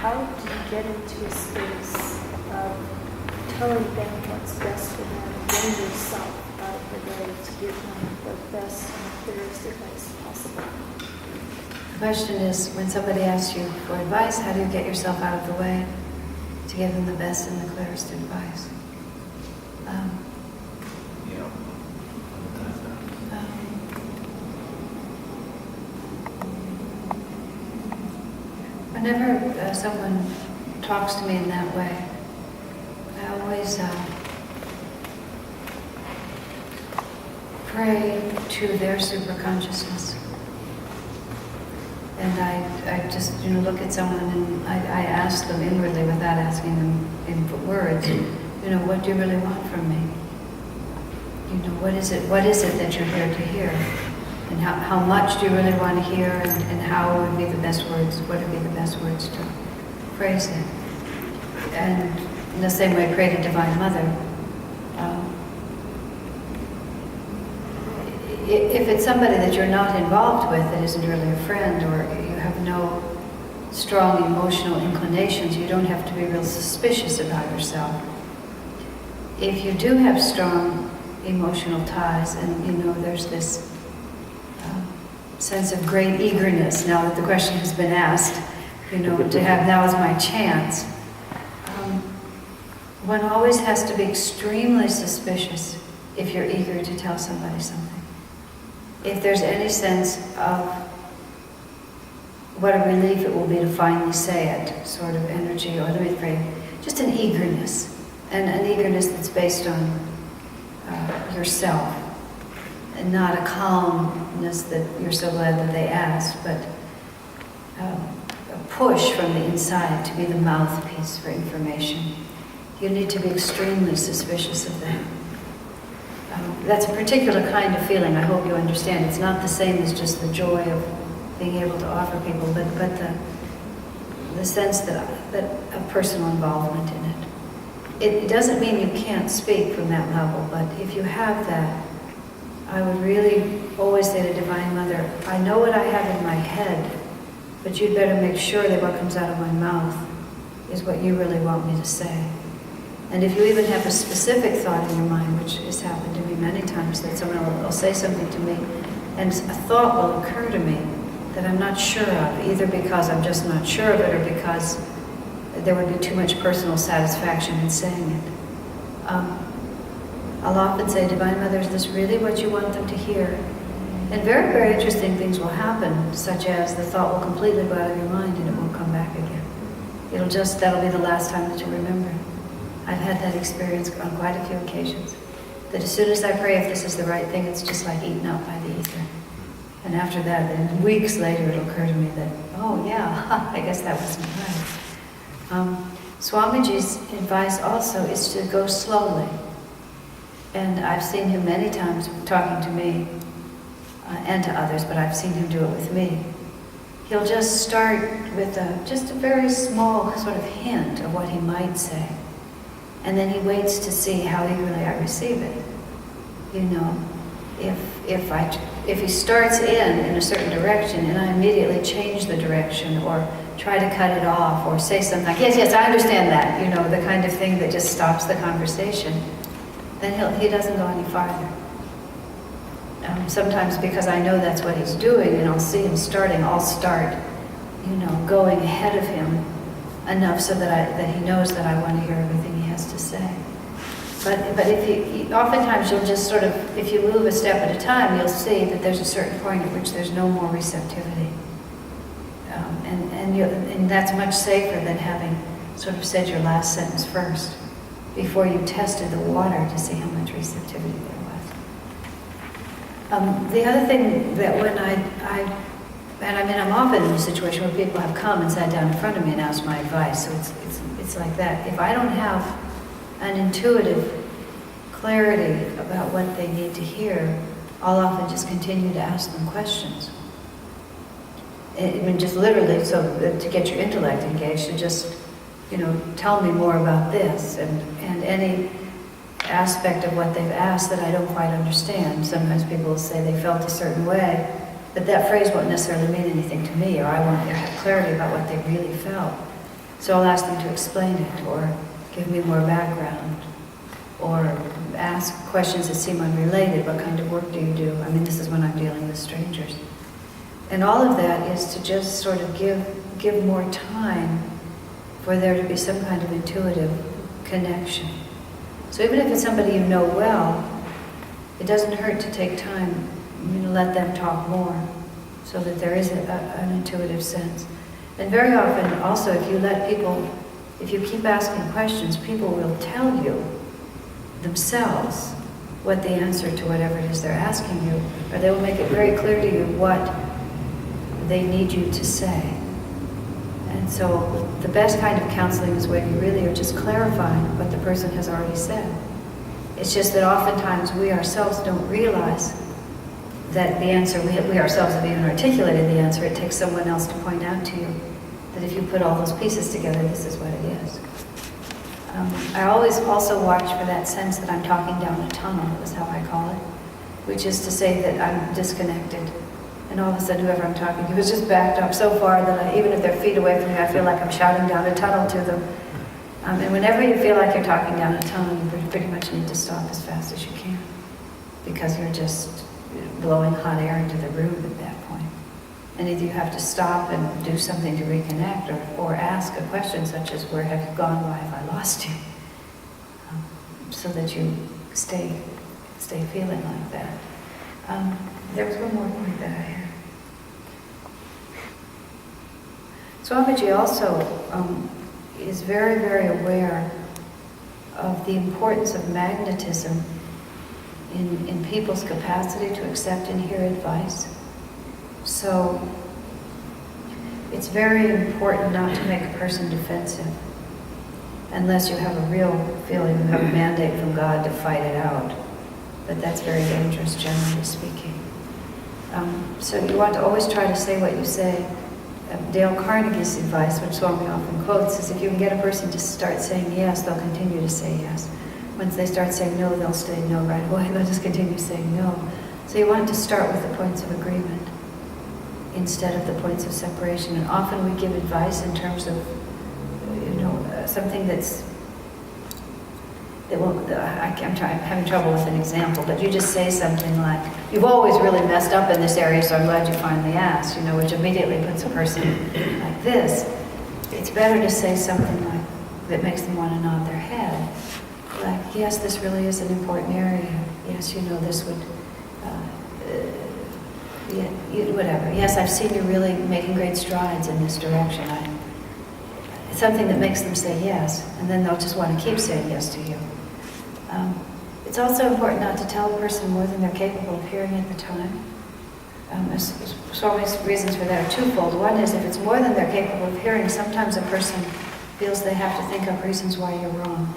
how do you get into a space of telling them what's best for them, getting yourself out of the way to give them the best and the clearest advice possible? The question is, when somebody asks you for advice, how do you get yourself out of the way to give them the best and the clearest advice? Whenever someone talks to me in that way, I always pray to their superconsciousness. And I just, look at someone and I ask them inwardly without asking them in words, what do you really want from me? What is it that you're here to hear? And how much do you really want to hear, and how would be the best words, what would be the best words to phrase it? And in the same way, pray to Divine Mother. If it's somebody that you're not involved with, that isn't really a friend, or you have no strong emotional inclinations, you don't have to be real suspicious about yourself. If you do have strong emotional ties, and there's this sense of great eagerness now that the question has been asked, to have now is my chance. One always has to be extremely suspicious if you're eager to tell somebody something. If there's any sense of what a relief it will be to finally say it, sort of energy, or let me pray, just an eagerness, and an eagerness that's based on yourself, and not a calmness that you're so glad that they asked, but a push from the inside to be the mouthpiece for information. You need to be extremely suspicious of that. That's a particular kind of feeling, I hope you understand. It's not the same as just the joy of being able to offer people, but the sense that a personal involvement in it. It doesn't mean you can't speak from that level, but if you have that, I would really always say to Divine Mother, I know what I have in my head, but you'd better make sure that what comes out of my mouth is what you really want me to say. And if you even have a specific thought in your mind, which has happened to me many times, that someone will say something to me, and a thought will occur to me that I'm not sure of, either because I'm just not sure of it, or because there would be too much personal satisfaction in saying it. I'll often say, Divine Mother, is this really what you want them to hear? And very, very interesting things will happen, such as the thought will completely go out of your mind and it won't come back again. That'll be the last time that you remember it. I've had that experience on quite a few occasions. That as soon as I pray if this is the right thing, it's just like eaten up by the ether. And after that, then weeks later, it'll occur to me that, oh yeah, I guess that wasn't right. Swamiji's advice also is to go slowly. And I've seen him many times talking to me and to others, but I've seen him do it with me. He'll just start with just a very small sort of hint of what he might say. And then he waits to see how eagerly I receive it. If he starts in a certain direction and I immediately change the direction or try to cut it off or say something like, yes, I understand that, the kind of thing that just stops the conversation, then he doesn't go any farther. Sometimes because I know that's what he's doing and I'll see him starting, I'll start, going ahead of him enough so that he knows that I want to hear everything he has to say. But oftentimes you'll just sort of, if you move a step at a time, you'll see that there's a certain point at which there's no more receptivity. And that's much safer than having sort of said your last sentence first, before you tested the water to see how much receptivity there was. The other thing that when I'm often in a situation where people have come and sat down in front of me and asked my advice, so it's like that. If I don't have an intuitive clarity about what they need to hear, I'll often just continue to ask them questions. Just literally, so to get your intellect engaged, to just, tell me more about this, and any aspect of what they've asked that I don't quite understand. Sometimes people will say they felt a certain way, but that phrase won't necessarily mean anything to me, or I won't have clarity about what they really felt. So I'll ask them to explain it, or give me more background, or ask questions that seem unrelated. What kind of work do you do? I mean, this is when I'm dealing with strangers. And all of that is to just sort of give more time for there to be some kind of intuitive connection. So even if it's somebody you know well, it doesn't hurt to take time, let them talk more, so that there is an intuitive sense. And very often, also, if you keep asking questions, people will tell you themselves what the answer to whatever it is they're asking you, or they will make it very clear to you what they need you to say. And so the best kind of counseling is when you really are just clarifying what the person has already said. It's just that oftentimes we ourselves don't realize that the answer, we ourselves have even articulated the answer. It takes someone else to point out to you that if you put all those pieces together, this is what it is. I always also watch for that sense that I'm talking down a tunnel, is how I call it, which is to say that I'm disconnected. And all of a sudden, whoever I'm talking to is just backed up so far that even if they're feet away from me, I feel like I'm shouting down a tunnel to them. And whenever you feel like you're talking down a tunnel, you pretty much need to stop as fast as you can, because you're just blowing hot air into the room at that point. And either you have to stop and do something to reconnect, or ask a question such as, where have you gone, why have I lost you? So that you stay feeling like that. There was one more point that I had. Swamiji also is very, very aware of the importance of magnetism in people's capacity to accept and hear advice. So it's very important not to make a person defensive, unless you have a real feeling, you have a mandate from God to fight it out. But that's very dangerous, generally speaking. So you want to always try to say what you say. Dale Carnegie's advice, which Swami often quotes, is if you can get a person to start saying yes, they'll continue to say yes. Once they start saying no, they'll say no right away. They'll just continue saying no. So you want to start with the points of agreement instead of the points of separation. And often we give advice in terms of, something I'm having trouble with an example, but you just say something like, you've always really messed up in this area, so I'm glad you finally asked, which immediately puts a person like this. It's better to say something like that makes them want to nod their head. Like, yes, this really is an important area. Yes, this would, whatever. Yes, I've seen you really making great strides in this direction. Something that makes them say yes, and then they'll just want to keep saying yes to you. It's also important not to tell a person more than they're capable of hearing at the time. Swami's reasons for that are twofold. One is if it's more than they're capable of hearing, sometimes a person feels they have to think up reasons why you're wrong.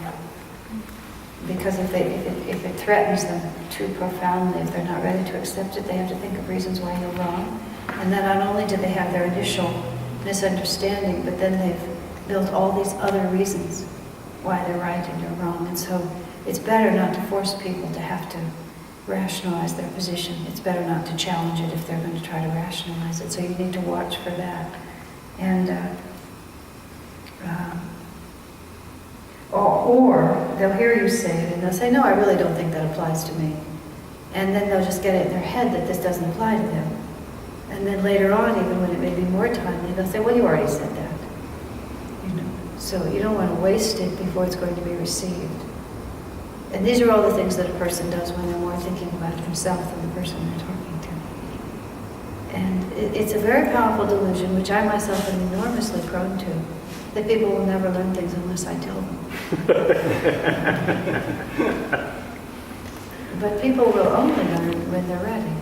Because if it threatens them too profoundly, if they're not ready to accept it, they have to think of reasons why you're wrong. And then not only do they have their initial misunderstanding, but then they've built all these other reasons why they're right and you're wrong. And so it's better not to force people to have to rationalize their position. It's better not to challenge it if they're going to try to rationalize it. So you need to watch for that. And or they'll hear you say it and they'll say, no, I really don't think that applies to me. And then they'll just get it in their head that this doesn't apply to them. And then later on, even when it may be more timely, they'll say, well, you already said that. So you don't want to waste it before it's going to be received. And these are all the things that a person does when they're more thinking about themselves than the person they're talking to. And it's a very powerful delusion, which I myself am enormously prone to, that people will never learn things unless I tell them. But people will only learn when they're ready.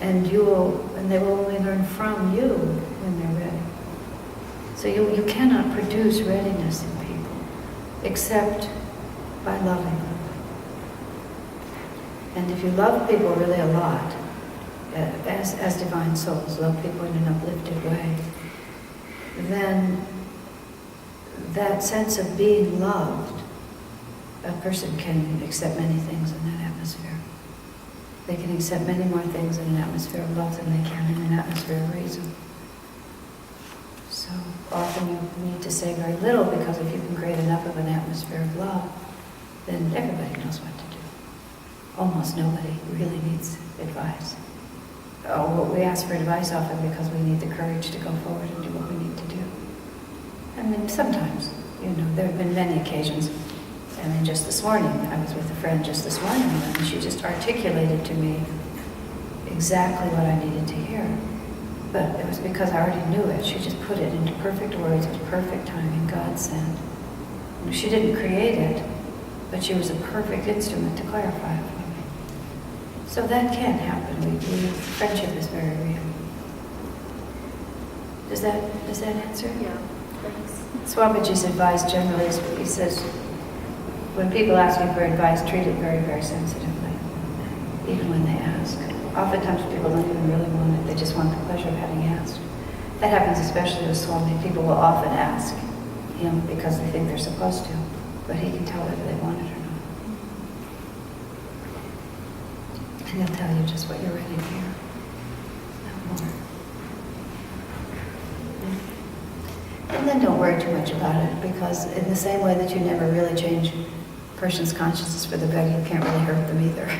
And they will only learn from you when they're ready. So you cannot produce readiness in people except by loving them. And if you love people really a lot, as divine souls, love people in an uplifted way, then that sense of being loved, a person can accept many things in that atmosphere. They can accept many more things in an atmosphere of love than they can in an atmosphere of reason. So often you need to say very little, because if you can create enough of an atmosphere of love, then everybody knows what to do. Almost nobody really needs advice. We ask for advice often because we need the courage to go forward and do what we need to do. I mean, sometimes, there have been many occasions. I mean, just this morning, I was with a friend just this morning, and she just articulated to me exactly what I needed to hear. But it was because I already knew it. She just put it into perfect words with perfect timing, God sent. She didn't create it, but she was a perfect instrument to clarify it for me. So that can happen. Friendship is very real. Does that answer? Yeah, thanks. Swamiji's advice generally is, he says, when people ask you for advice, treat it very, very sensitively, even when they ask. Oftentimes people don't even really want it, they just want the pleasure of having asked. That happens especially with Swami. People will often ask him because they think they're supposed to, but he can tell whether they want it or not. And he'll tell you just what you're ready to hear, not more. And then don't worry too much about it, because in the same way that you never really change a person's consciousness for the better, you can't really hurt them either.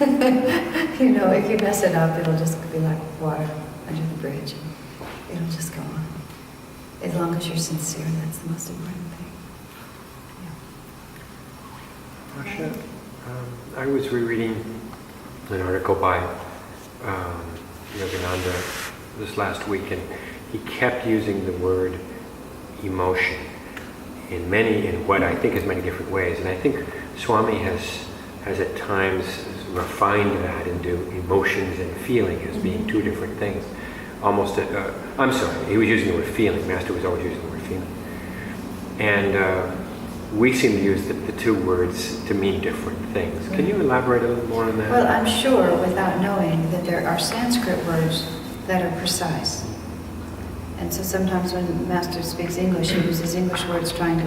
If you mess it up, it'll just be like water under the bridge. It'll just go on. As long as you're sincere, that's the most important thing. Yeah. Asha, I was rereading an article by Yogananda this last week, and he kept using the word emotion in what I think is many different ways. And I think Swami has at times refined that into emotions and feeling as being two different things. Almost, I'm sorry, he was using the word feeling. Master was always using the word feeling. And we seem to use the two words to mean different things. Can you elaborate a little more on that? Well, I'm sure, without knowing, that there are Sanskrit words that are precise. And so sometimes when Master speaks English, he uses English words trying to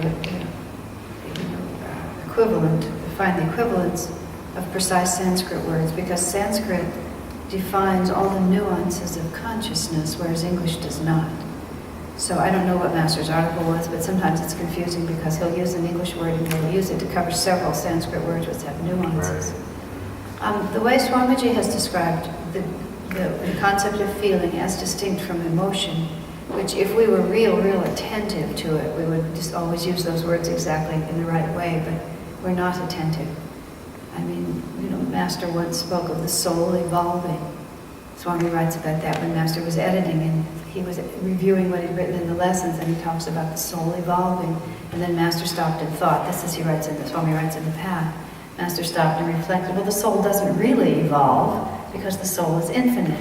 find the equivalence of precise Sanskrit words, because Sanskrit defines all the nuances of consciousness, whereas English does not. So I don't know what Master's article was, but sometimes it's confusing because he'll use an English word and he'll use it to cover several Sanskrit words which have nuances. Right. The way Swamiji has described the concept of feeling as distinct from emotion, which if we were real attentive to it, we would just always use those words exactly in the right way, but we're not attentive. I mean, Master once spoke of the soul evolving. Swami writes about that when Master was editing, and he was reviewing what he'd written in the lessons, and he talks about the soul evolving. And then Master stopped and thought, Swami writes in the Path, Master stopped and reflected, well, the soul doesn't really evolve because the soul is infinite.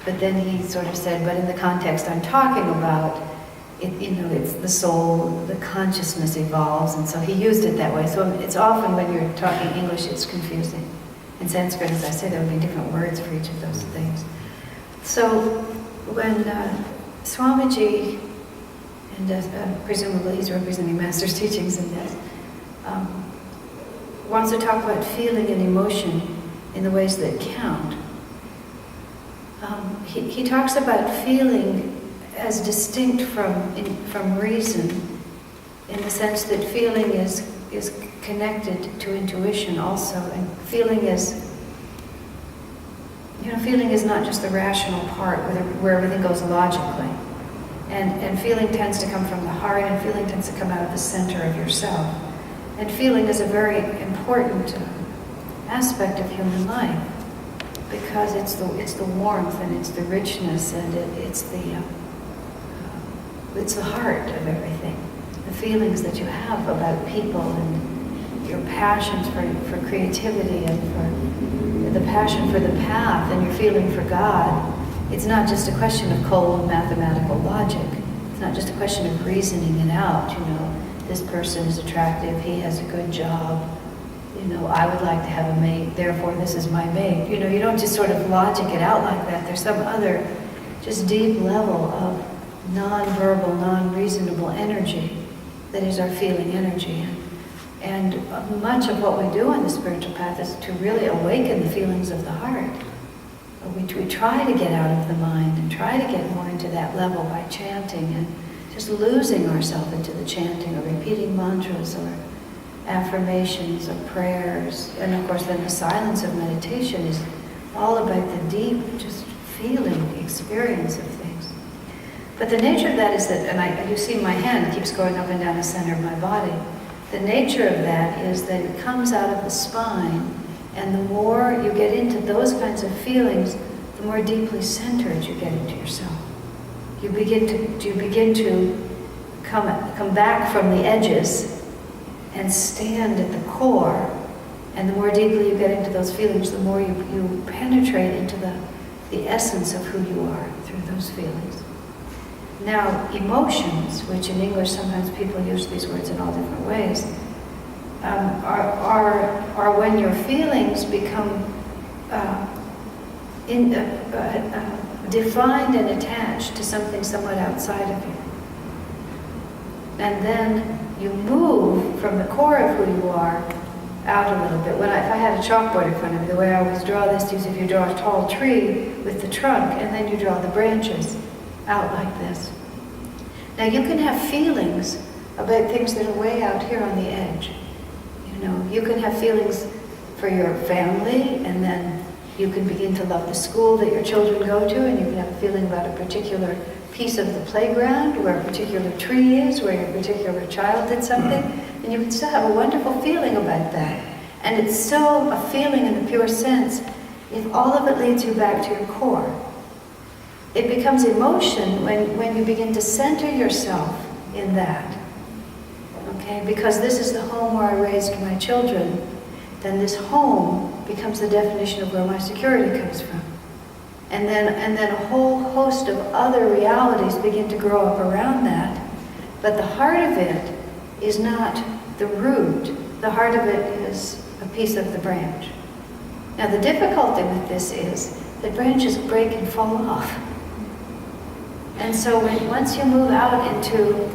But then he sort of said, but in the context I'm talking about, it's the soul, the consciousness evolves, and so he used it that way. So it's often when you're talking English, it's confusing. In Sanskrit, as I say, there would be different words for each of those things. So when Swamiji, and presumably he's representing Master's teachings in this, wants to talk about feeling and emotion in the ways that count, he talks about feeling as distinct from reason, in the sense that feeling is connected to intuition also, and feeling is not just the rational part where everything goes logically, and feeling tends to come from the heart, and feeling tends to come out of the center of yourself, and feeling is a very important aspect of human life, because it's the warmth and it's the richness and it's the heart of everything. The feelings that you have about people and your passions for creativity and for the passion for the path and your feeling for God. It's not just a question of cold mathematical logic. It's not just a question of reasoning it out. This person is attractive, he has a good job. I would like to have a mate, therefore this is my mate. You don't just sort of logic it out like that. There's some other just deep level of non-verbal, non-reasonable energy that is our feeling energy. And much of what we do on the spiritual path is to really awaken the feelings of the heart, we try to get out of the mind and try to get more into that level by chanting and just losing ourselves into the chanting or repeating mantras or affirmations or prayers. And of course then the silence of meditation is all about the deep, just feeling, experience of things. But the nature of that is that, and you see my hand keeps going up and down the center of my body. The nature of that is that it comes out of the spine, and the more you get into those kinds of feelings, the more deeply centered you get into yourself. You begin to come back from the edges and stand at the core. And the more deeply you get into those feelings, the more you penetrate into the essence of who you are through those feelings. Now, emotions, which in English sometimes people use these words in all different ways, are when your feelings become defined and attached to something somewhat outside of you. And then you move from the core of who you are out a little bit. If I had a chalkboard in front of me, the way I always draw this is if you draw a tall tree with the trunk and then you draw the branches out like this. Now you can have feelings about things that are way out here on the edge. You can have feelings for your family, and then you can begin to love the school that your children go to, and you can have a feeling about a particular piece of the playground, where a particular tree is, where your particular child did something, and you can still have a wonderful feeling about that. And it's still a feeling in the pure sense if all of it leads you back to your core. It becomes emotion when you begin to center yourself in that. Okay? Because this is the home where I raised my children, then this home becomes the definition of where my security comes from. And then a whole host of other realities begin to grow up around that. But the heart of it is not the root. The heart of it is a piece of the branch. Now the difficulty with this is that branches break and fall off. And so once you move out into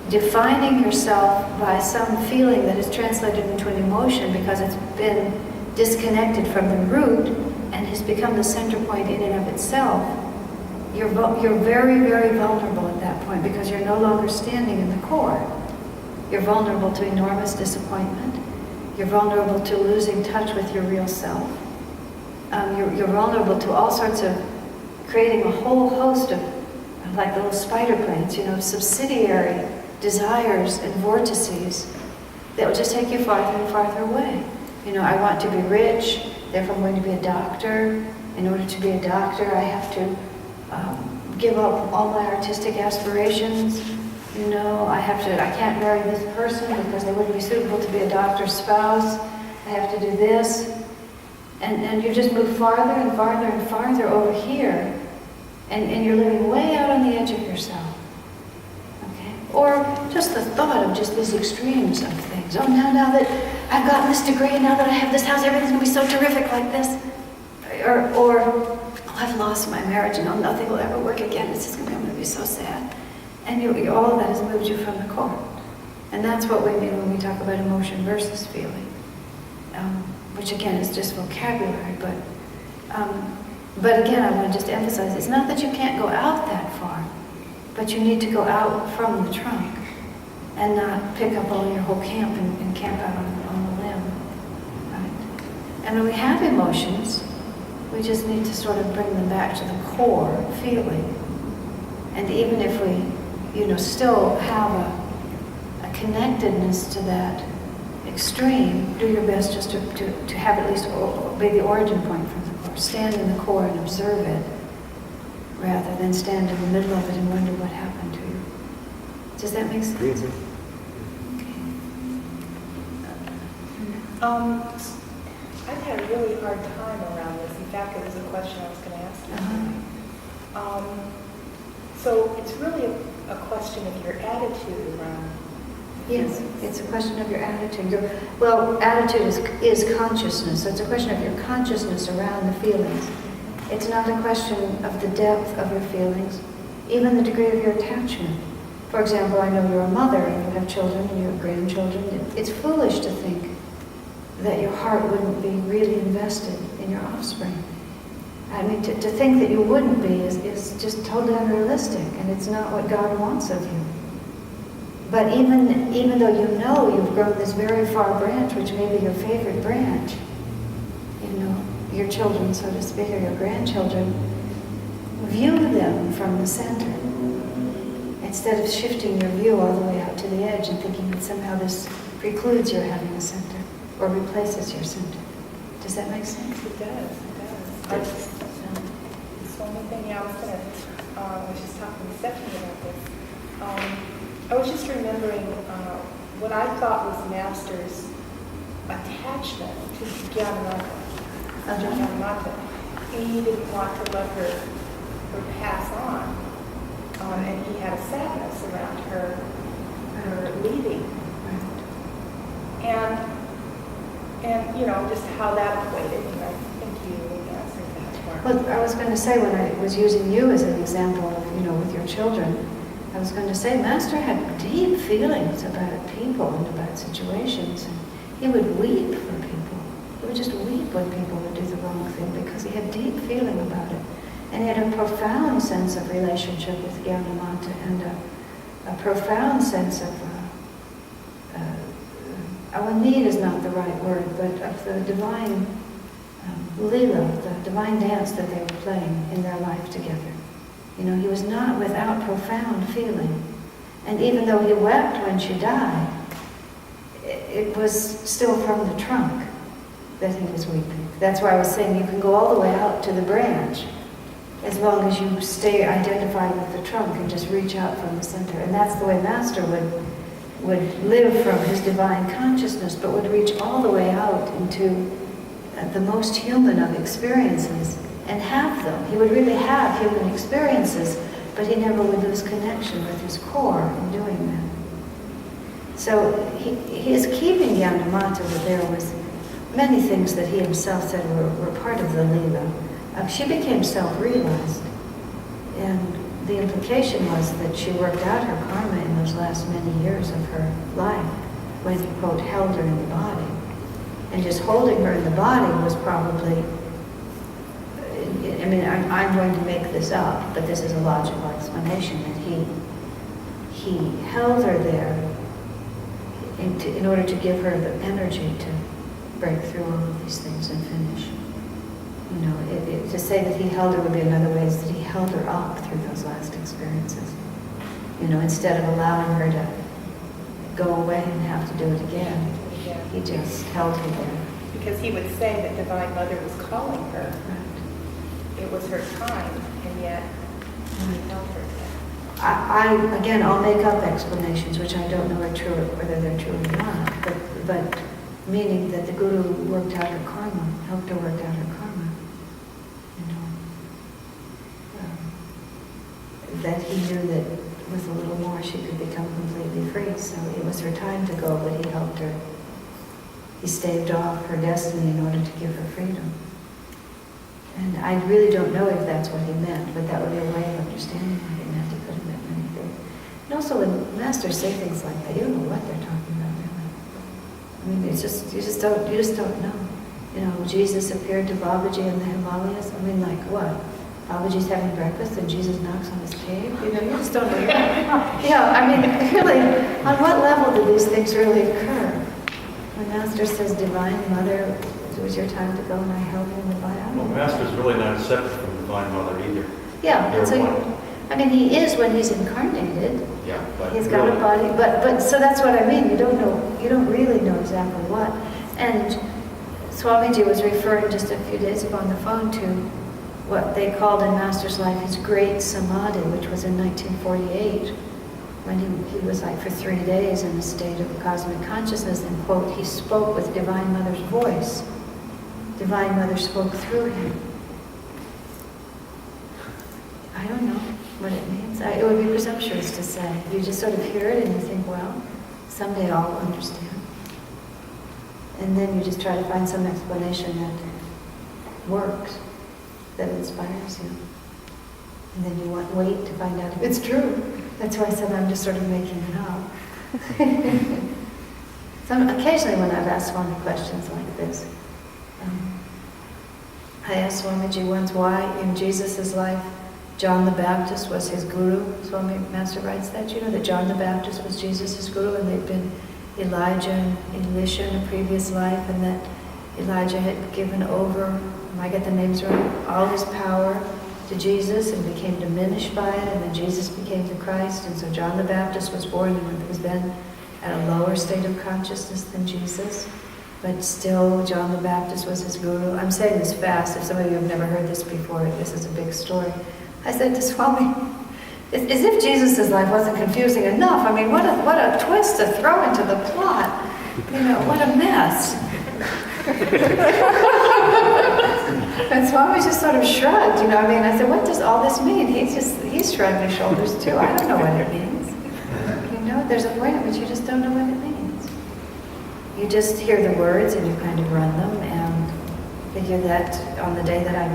defining yourself by some feeling that is translated into an emotion because it's been disconnected from the root and has become the center point in and of itself, you're very, very vulnerable at that point because you're no longer standing in the core. You're vulnerable to enormous disappointment. You're vulnerable to losing touch with your real self. You're vulnerable to all sorts of creating a whole host of, like little spider planes, subsidiary desires and vortices that will just take you farther and farther away. I want to be rich, therefore I'm going to be a doctor. In order to be a doctor, I have to give up all my artistic aspirations. I can't marry this person because they wouldn't be suitable to be a doctor's spouse. I have to do this. And you just move farther and farther and farther over here, and you're living way out on the edge of yourself. Okay? Or just the thought of just these extremes of things. Oh, now that I've gotten this degree, and now that I have this house, everything's going to be so terrific like this. Or oh, I've lost my marriage, and nothing will ever work again. I'm going to be so sad. And all of that has moved you from the core. And that's what we mean when we talk about emotion versus feeling. Which again is just vocabulary, but again I want to just emphasize, it's not that you can't go out that far, but you need to go out from the trunk and not pick up all your whole camp and camp out on the limb. Right? And when we have emotions, we just need to sort of bring them back to the core feeling. And even if we, still have a connectedness to that extreme, do your best just to have at least be the origin point from the core. Stand in the core and observe it, rather than stand in the middle of it and wonder what happened to you. Does that make sense? Okay. I've had a really hard time around this. In fact, it was a question I was going to ask you. So it's really a question of your attitude around. Yes, it's a question of your attitude. Attitude is consciousness. So it's a question of your consciousness around the feelings. It's not a question of the depth of your feelings, even the degree of your attachment. For example, I know you're a mother and you have children and you have grandchildren. It's foolish to think that your heart wouldn't be really invested in your offspring. I mean, to think that you wouldn't be is just totally unrealistic, and it's not what God wants of you. But even though you know you've grown this very far branch, which may be your favorite branch, you know, your children, so to speak, or your grandchildren, view them from the center. Instead of shifting your view all the way out to the edge and thinking that somehow this precludes your having a center or replaces your center. Does that make sense? It does. So one thing, I was just talking to Stephanie about this. I was just remembering what I thought was Master's attachment to Yogananda. He didn't want to let her pass on, and he had a sadness around her leaving, and you know just how that equated. And I think you answered that part. Well, I was going to say, when I was using you as an example of, you know, with your children, I was going to say, Master had deep feelings about people and about situations, and he would weep for people. He would just weep when people would do the wrong thing because he had deep feeling about it. And he had a profound sense of relationship with Yogananda and a profound sense of, need is not the right word, but of the divine lila, the divine dance that they were playing in their life together. You know, he was not without profound feeling. And even though he wept when she died, it was still from the trunk that he was weeping. That's why I was saying you can go all the way out to the branch as long as you stay identified with the trunk and just reach out from the center. And that's the way Master would live from his divine consciousness, but would reach all the way out into the most human of experiences and have them. He would really have human experiences, but he never would lose connection with his core in doing that. So his keeping Yogananda there was many things that he himself said were part of the Leela. She became self-realized, and the implication was that she worked out her karma in those last many years of her life when he, quote, held her in the body. And just holding her in the body was probably, I mean, I'm going to make this up, but this is a logical explanation, that he held her there in order to give her the energy to break through all of these things and finish. You know, to say that he held her would be another way, is that he held her up through those last experiences. You know, instead of allowing her to go away and have to do it again, he just held her there. Because he would say that Divine Mother was calling her. Right. It was her time, and yet he held her there. Again, I'll make up explanations, which I don't know are true, whether they're true or not, but meaning that the Guru worked out her karma, helped her work out her karma. You know, that he knew that with a little more she could become completely free. So it was her time to go, but he helped her. He staved off her destiny in order to give her freedom. And I really don't know if that's what he meant, but that would be a way of understanding what he meant. He could have meant many things. And also when masters say things like that, you don't know what they're talking about, really. I mean, it's just you just don't know. You know, Jesus appeared to Babaji in the Himalayas. I mean, like what? Babaji's having breakfast and Jesus knocks on his cave? You know, you just don't know. Yeah, I mean, really, on what level do these things really occur? When Master says, Divine Mother, it was your time to go and I held you in the body. Well, Master's really not separate from Divine Mother either. Yeah, They're so one. I mean, he is when he's incarnated. Yeah, but He's got really, a body, but so that's what I mean. You don't really know exactly what. And Swamiji was referring just a few days ago on the phone to what they called in Master's life his great samadhi, which was in 1948, when he was like for 3 days in a state of cosmic consciousness, and quote, he spoke with Divine Mother's voice. Divine Mother spoke through him. I don't know what it means. It would be presumptuous to say. You just sort of hear it and you think, well, someday I'll understand. And then you just try to find some explanation that works, that inspires you. And then you wait to find out if it's true. That's why I said I'm just sort of making it up. So occasionally when I've asked Swami questions like this, I asked Swamiji once why in Jesus' life John the Baptist was his guru. Swami Master writes that, you know, that John the Baptist was Jesus' guru, and they'd been Elijah and Elisha in a previous life, and that Elijah had given over, am I get the names right, all his power to Jesus and became diminished by it, and then Jesus became the Christ, and so John the Baptist was born and was then at a lower state of consciousness than Jesus, but still John the Baptist was his guru. I'm saying this fast. If some of you have never heard this before, this is a big story. I said to Swami, as if Jesus' life wasn't confusing enough. I mean, what a twist to throw into the plot. You know, what a mess. And Swami just sort of shrugged, you know. I mean, I said, what does all this mean? He's shrugged his shoulders too. I don't know what it means. You know, there's a point at which you just don't know what it means. You just hear the words and you kind of run them and figure that on the day that I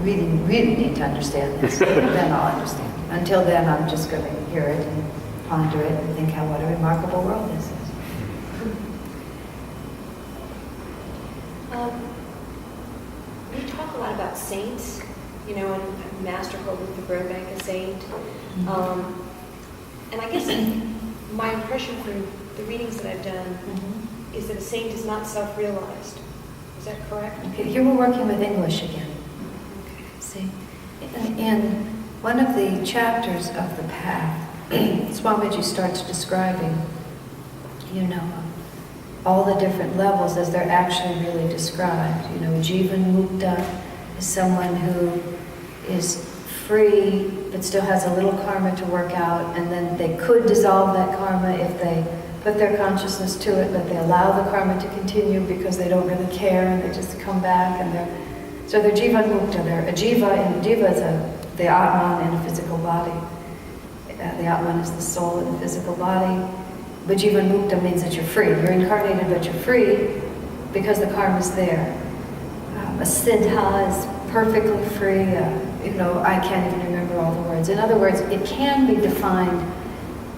really need to understand this, then I'll understand it. Until then, I'm just going to hear it and ponder it and think what a remarkable world this is. We talk a lot about saints, you know, and Master called Luther Burbank a saint. And I guess my impression from the readings that I've done is that a saint is not self-realized. Is that correct? Okay, here we're working with English again. Okay. See, in one of the chapters of the path, Swamiji starts describing, you know, all the different levels as they're actually really described. You know, Jivan Mukta is someone who is free but still has a little karma to work out, and then they could dissolve that karma if they put their consciousness to it, but they allow the karma to continue because they don't really care, and they just come back, and they're Jivan Mukta. They're a Jiva, and Jiva is the Atman in a physical body. The Atman is the soul in the physical body. But Jivan Mukta means that you're free. You're incarnated, but you're free because the karma's there. A Siddha is perfectly free. You know, I can't even remember all the words. In other words, it can be defined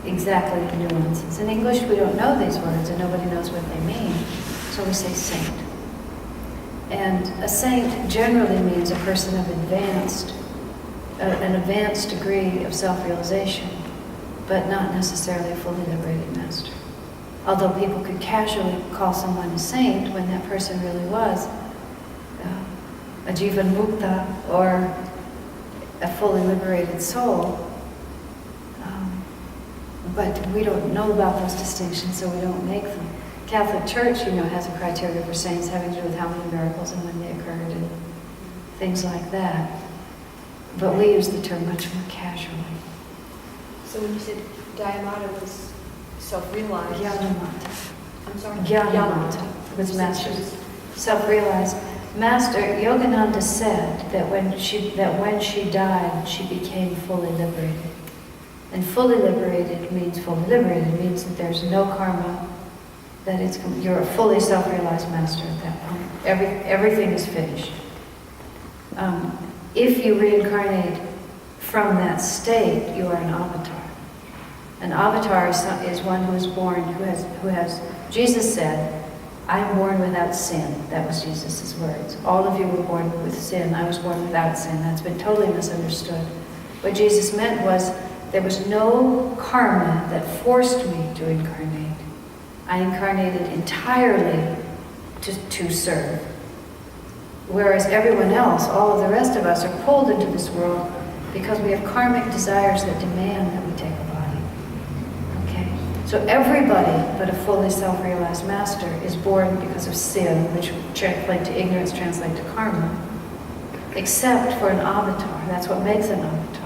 exactly the nuances. In English, we don't know these words, and nobody knows what they mean, so we say saint. And a saint generally means a person of an advanced degree of self-realization, but not necessarily a fully liberated master. Although people could casually call someone a saint when that person really was a Jivan Mukta or a fully liberated soul. But we don't know about those distinctions, so we don't make them. Catholic Church, you know, has a criteria for saints having to do with how many miracles and when they occurred and things like that. But we use the term much more casually. So when you said Dhyamata was self-realized... Jnanamata. I'm sorry? Jnanamata was master's self-realized. Master Yogananda said that when she died, she became fully liberated. And fully liberated means fully liberated. It means that there's no karma, that you're a fully self-realized master at that point. Everything is finished. If you reincarnate from that state, you are an avatar. An avatar is one who is born, who has, Jesus said, I am born without sin. That was Jesus' words. All of you were born with sin. I was born without sin. That's been totally misunderstood. What Jesus meant was, there was no karma that forced me to incarnate. I incarnated entirely to serve. Whereas everyone else, all of the rest of us, are pulled into this world because we have karmic desires that demand that we take a body. Okay? So everybody but a fully self-realized master is born because of sin, which translate to ignorance, translate to karma, except for an avatar. That's what makes an avatar.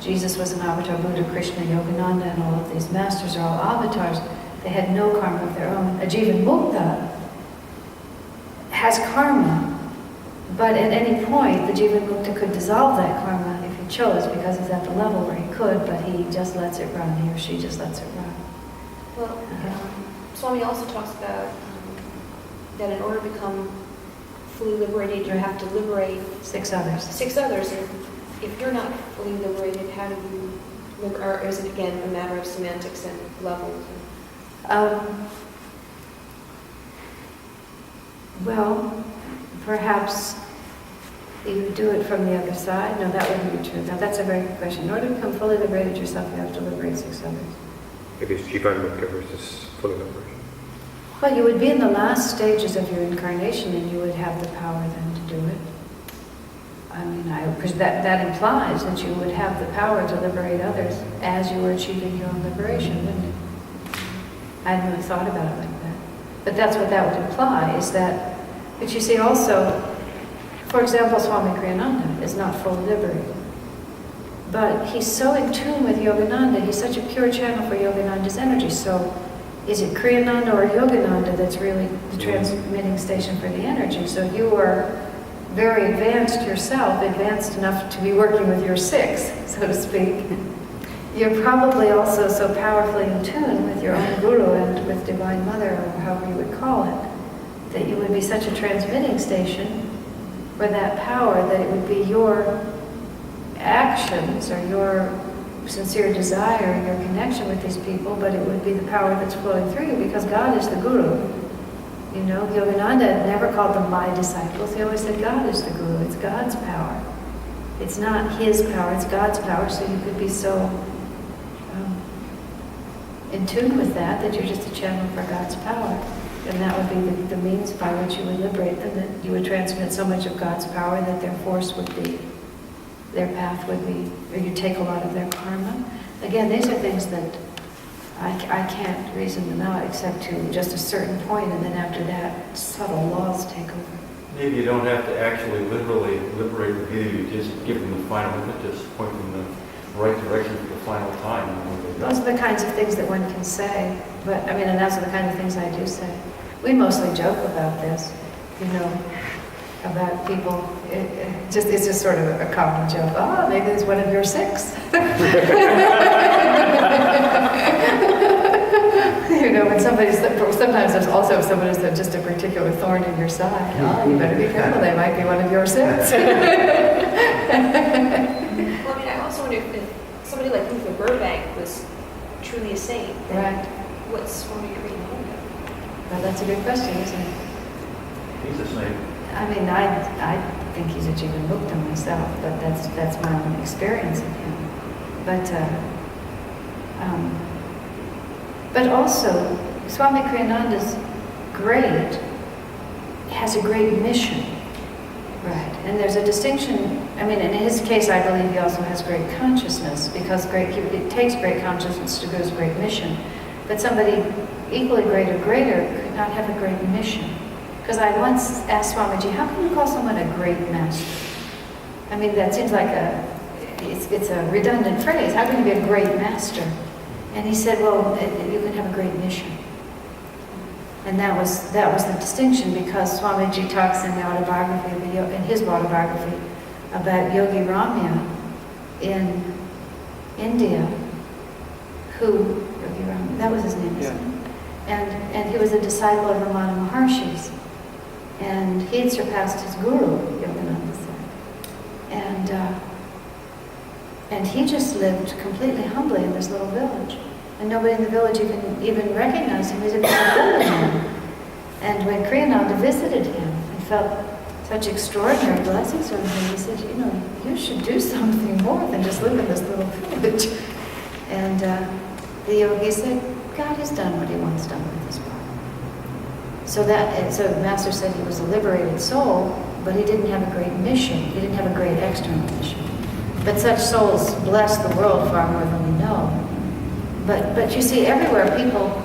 Jesus was an avatar, Buddha, Krishna, Yogananda, and all of these masters are all avatars. They had no karma of their own. A Jivan Mukta has karma, but at any point, the Jivan Mukta could dissolve that karma if he chose, because he's at the level where he could, but he just lets it run. He or she just lets it run. Well, Swami also talks about that in order to become fully liberated, you have to liberate 6 others. 6 others. And if you're not fully liberated, how do you liberate? Or is it again a matter of semantics and levels? Well, perhaps You do it from the other side? No, that wouldn't be true. Now, that's a very good question. In order to become fully liberated yourself, you have to liberate 6 others. Maybe it's Jivan Mukta versus full liberation. Well, you would be in the last stages of your incarnation, and you would have the power then to do it. I mean, because that implies that you would have the power to liberate others as you were achieving your own liberation, wouldn't it? I hadn't really thought about it like that. But that's what that would imply, is that, but you see also, for example, Swami Kriyananda is not fully liberated. But he's so in tune with Yogananda, he's such a pure channel for Yogananda's energy. So is it Kriyananda or Yogananda that's really the transmitting station for the energy? So you are very advanced yourself, advanced enough to be working with your 6, so to speak. You're probably also so powerfully in tune with your own guru and with Divine Mother, or however you would call it, that you would be such a transmitting station for that power that it would be your actions or your sincere desire and your connection with these people, but it would be the power that's flowing through you, because God is the guru. You know, Yogananda never called them my disciples. He always said God is the guru. It's God's power. It's not his power, it's God's power. So you could be so in tune with that you're just a channel for God's power. And that would be the means by which you would liberate them, that you would transmit so much of God's power that their force would be, their path would be, or you take a lot of their karma. Again, these are things that I can't reason them out except to just a certain point, and then after that, subtle laws take over. Maybe you don't have to actually literally liberate the view, you just give them the final impetus, point them in the right direction for the final time. Those are the kinds of things that one can say, but I mean, and those are the kind of things I do say. We mostly joke about this, you know, about people. It's just sort of a common joke. Oh, maybe it's one of your 6. You know, when sometimes there's also if someone is just a particular thorn in your side. Oh, you better be careful, they might be one of your 6. Well, I mean, I also wonder if somebody like Luther Burbank was truly a saint. Right. What's Swami Kriyananda? Well, that's a good question, isn't it? He's a saint. I mean, I think he's a Jivan Mukta myself, but that's my own experience of him. But also, Swami Kriyananda's has a great mission, right? And there's a distinction. I mean, in his case, I believe he also has great consciousness, because it takes great consciousness to go to great mission. But somebody equally great or greater could not have a great mission. Because I once asked Swamiji, how can you call someone a great master? I mean, that seems like it's a redundant phrase. How can you be a great master? And he said, well, you can have a great mission. And that was the distinction, because Swamiji talks in his autobiography about Yogi Ramya in India, Yogi Ramya, that was his name, isn't it? And he was a disciple of Ramana Maharshi's. And he had surpassed his guru, Yogananda said. And he just lived completely humbly in this little village. And nobody in the village even recognized him. He was a village man. And when Kriyananda visited him and felt such extraordinary blessings from him, he said, you know, you should do something more than just live in this little village. And the yogi said, God has done what he wants done with his body. So the Master said he was a liberated soul, but he didn't have a great mission. He didn't have a great external mission. But such souls bless the world far more than we know. But you see, everywhere people,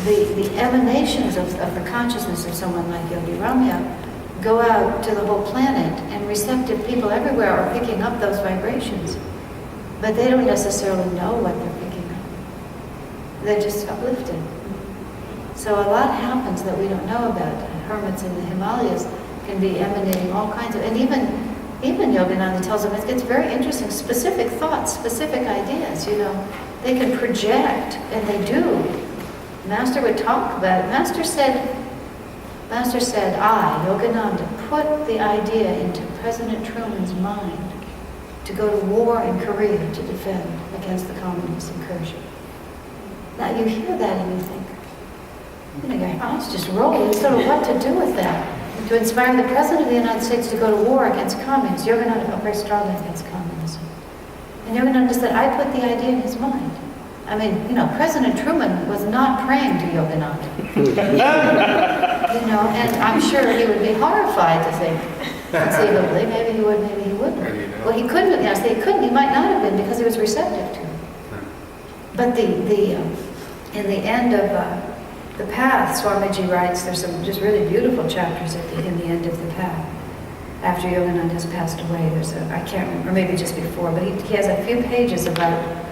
the emanations of the consciousness of someone like Yogi Ramya go out to the whole planet, and receptive people everywhere are picking up those vibrations. But they don't necessarily know what they're picking up. They're just uplifted. So a lot happens that we don't know about. Hermits in the Himalayas can be emanating all kinds of, and even Yogananda tells them it's very interesting, specific thoughts, specific ideas, you know. They can project, and they do. Master would talk about it. Master said, I, Yogananda, put the idea into President Truman's mind to go to war in Korea to defend against the communist incursion. Now you hear that and you think, your eyes just roll. You don't know what to do with that. to inspire the President of the United States to go to war against communists. Yogananda felt very strongly against communism. And Yogananda said, I put the idea in his mind. I mean, President Truman was not praying to Yogananda. And I'm sure he would be horrified to think, conceivably, maybe he would, maybe he wouldn't. Well, he couldn't, he couldn't, he might not have been because he was receptive to it. But in the end of The Path, Swamiji writes, there's some just really beautiful chapters in the end of The Path. After Yogananda has passed away, I can't remember, or maybe just before, but he has a few pages about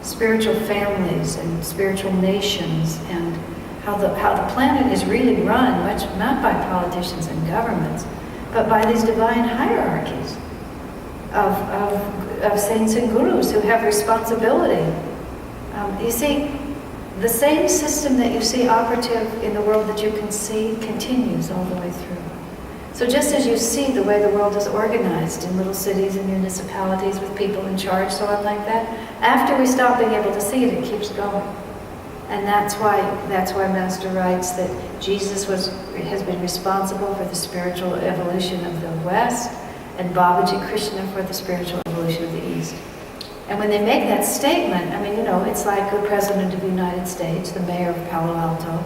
spiritual families and spiritual nations and how the planet is really run, much not by politicians and governments, but by these divine hierarchies of saints and gurus who have responsibility. You see, the same system that you see operative in the world that you can see continues all the way through. So just as you see the way the world is organized in little cities and municipalities with people in charge, so on like that, after we stop being able to see it, it keeps going. And that's why Master writes that Jesus has been responsible for the spiritual evolution of the West, and Babaji Krishna for the spiritual evolution of the East. And when they make that statement, it's like the President of the United States, the Mayor of Palo Alto,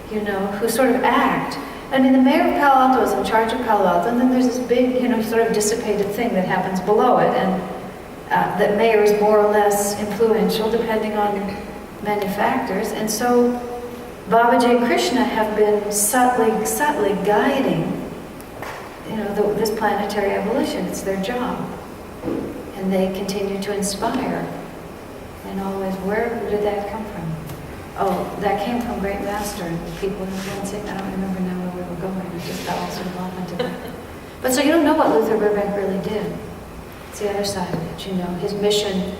who sort of act. The Mayor of Palo Alto is in charge of Palo Alto, and then there's this big, sort of dissipated thing that happens below it, and that mayor is more or less influential depending on many factors. And so Babaji and Krishna have been subtly guiding, this planetary evolution. It's their job. And they continue to inspire. And always, where did that come from? Oh, that came from Great Master and the people influencing. I don't remember now where we were going. I just got all sort of off into that. But so you don't know what Luther Burbank really did. It's the other side of it, his mission.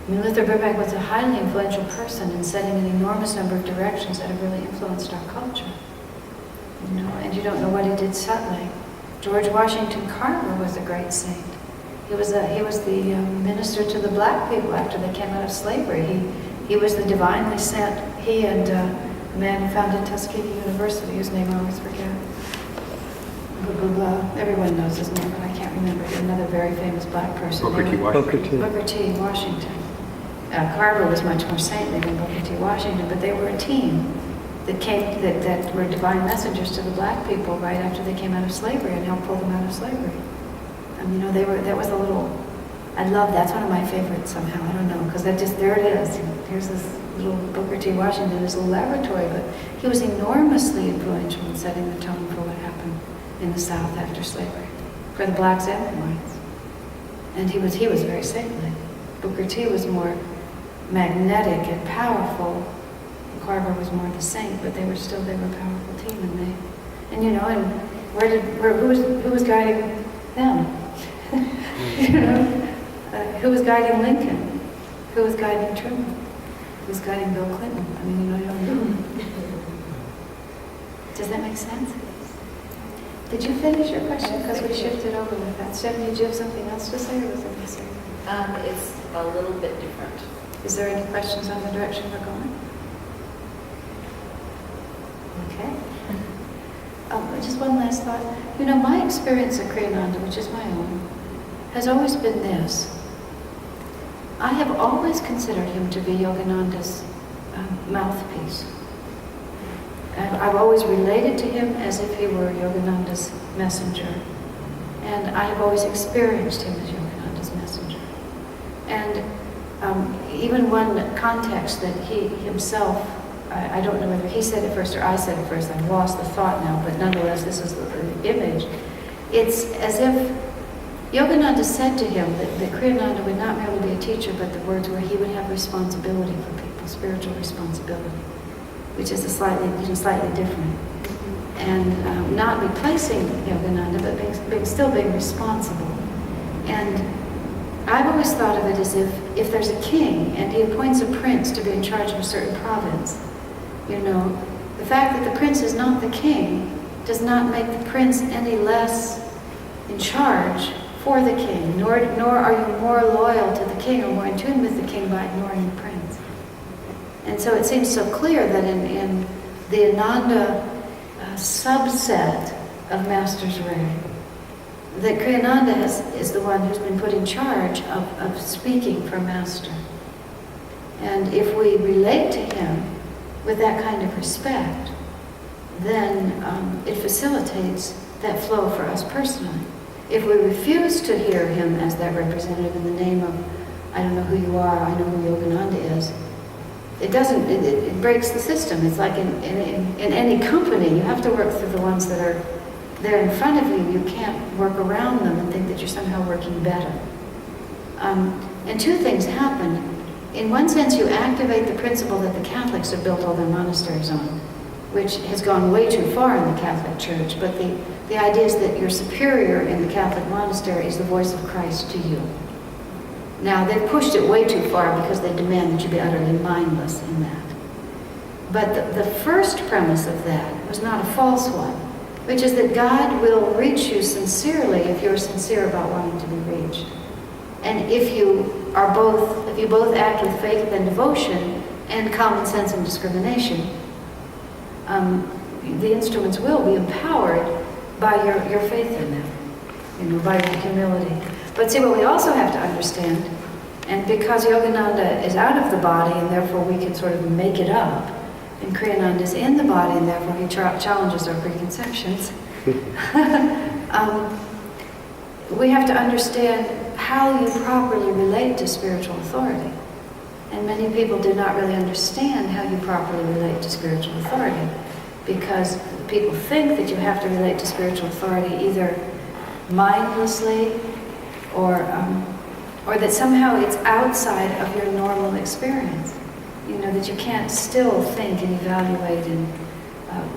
Luther Burbank was a highly influential person in setting an enormous number of directions that have really influenced our culture. And you don't know what he did subtly. George Washington Carver was a great saint. He was the minister to the black people after they came out of slavery. He was the divinely sent. He and the man who founded Tuskegee University, whose name I always forget. Everyone knows his name, but I can't remember. Another very famous black person. Booker T. Washington. Booker T. Washington. Carver was much more saintly than Booker T. Washington, but they were a team that were divine messengers to the black people right after they came out of slavery and helped pull them out of slavery. That was a little, that's one of my favorites somehow, I don't know, because there it is. Here's this little Booker T. Washington, this little laboratory, but he was enormously influential in setting the tone for what happened in the South after slavery, for the blacks and the whites. And he was very saintly. Booker T. was more magnetic and powerful. Carver was more the saint, but they were a powerful team, who was guiding them? Who was guiding Lincoln? Who was guiding Truman? Who was guiding Bill Clinton? You don't know. Does that make sense? Did you finish your question? Because we shifted over with that. Stephanie, did you have something else to say, or was it this? It's a little bit different. Is there any questions on the direction we're going? Okay. Just one last thought. My experience of Kriyananda, which is my own, has always been this. I have always considered him to be Yogananda's mouthpiece. I've always related to him as if he were Yogananda's messenger. And I have always experienced him as Yogananda's messenger. And even one context that he himself, I don't know whether he said it first or I said it first, I've lost the thought now, but nonetheless this is the image. It's as if Yogananda said to him that Kriyananda would not merely be a teacher, but the words were he would have responsibility for people, spiritual responsibility, which is slightly different. And not replacing Yogananda, but still being responsible. And I've always thought of it as if there's a king and he appoints a prince to be in charge of a certain province, the fact that the prince is not the king does not make the prince any less in charge for the king, nor are you more loyal to the king or more in tune with the king by ignoring the prince. And so it seems so clear that in the Ananda subset of Master's ray. That Kriyananda is the one who's been put in charge of speaking for Master. And if we relate to him with that kind of respect, then it facilitates that flow for us personally. If we refuse to hear him as that representative in the name of, I don't know who you are, I know who Yogananda is, it breaks the system. It's like in any company, you have to work through the ones that are there in front of you. You can't work around them and think that you're somehow working better. And two things happen. In one sense, you activate the principle that the Catholics have built all their monasteries on, which has gone way too far in the Catholic Church, but the idea is that your superior in the Catholic monastery is the voice of Christ to you. Now, they've pushed it way too far because they demand that you be utterly mindless in that. But the first premise of that was not a false one, which is that God will reach you sincerely if you're sincere about wanting to be reached. And if you both act with faith and devotion and common sense and discrimination, the instruments will be empowered by your faith in them, by your humility. But see, what we also have to understand, and because Yogananda is out of the body and therefore we can sort of make it up, and Kriyananda is in the body and therefore he challenges our preconceptions, we have to understand how you properly relate to spiritual authority. And many people do not really understand how you properly relate to spiritual authority, because people think that you have to relate to spiritual authority either mindlessly or that somehow it's outside of your normal experience. That you can't still think and evaluate and